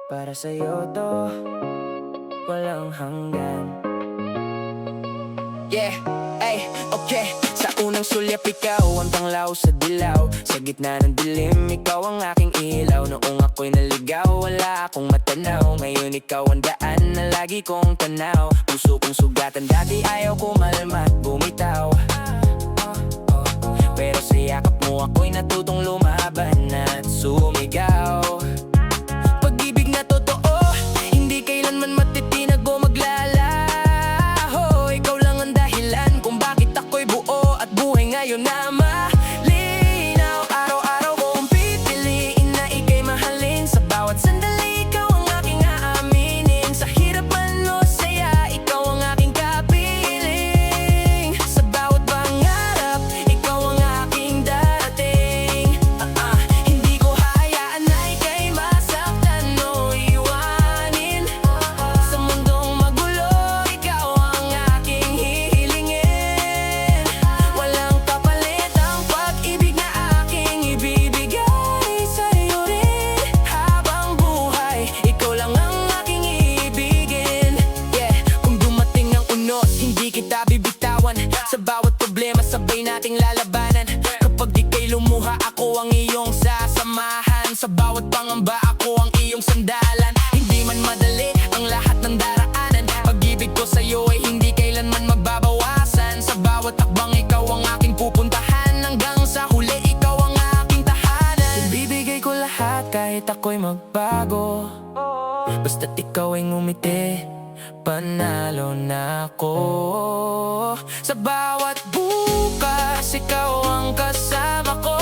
Para sa'yo to, walang hanggan. Yeah, ay, okay. Sa unang sulyap ikaw ang tanglaw sa dilaw. Sa gitna ng dilim, ikaw ang aking ilaw. Noong ako'y naligaw, wala akong matanaw. Ngayon ikaw ang daan na lagi kong tanaw. Puso kong sugatan, dati ayaw ko malmat bumitaw. Pero sa yakap mo ako'y natutong lumaban at sumigaw. Pag-ibig na totoo, hindi kailanman matitinag o maglalaho. Ikaw lang ang dahilan kung bakit ako'y buo at buhay ngayon na malinaw. Araw-araw kong pipiliin na ika'y mahalin. Sa bawat sandali ikaw ang aking aaminin. Sa hirap man o saya, ikaw ang aking kapiling. Sa bawat pangarap, ikaw ang aking dating. Hindi ko hayaan na ika'y masaktan o iwanin. Sa mundong magulo, ikaw ang aking hihilingin. Walang kapalit ang pag-ibig na aking ibibigay sa'yo rin. Habang buhay, ikaw lang ang aking iibigin. Yeah, kung dumating ang unos, hindi kita bibitawan. Sa bawat problema, sabay nating lalabanan. Kapag ika'y lumuha, ako ang iyong sasamahan. Sa bawat pangamba, ako ang iyong sandalan. Hindi man madali ang lahat ng daraanan. Pag-ibig ko sa'yo ay hindi kailanman mababawasan. Sa bawat takbang, ikaw ang aking pupuntahan. Hanggang sa huli, ikaw ang aking tahanan. Ibibigay ko lahat kahit ako'y magbago. Basta't ikaw ay ngumiti, panalo na ako. Sa bawat bukas, ikaw ang kasama ko.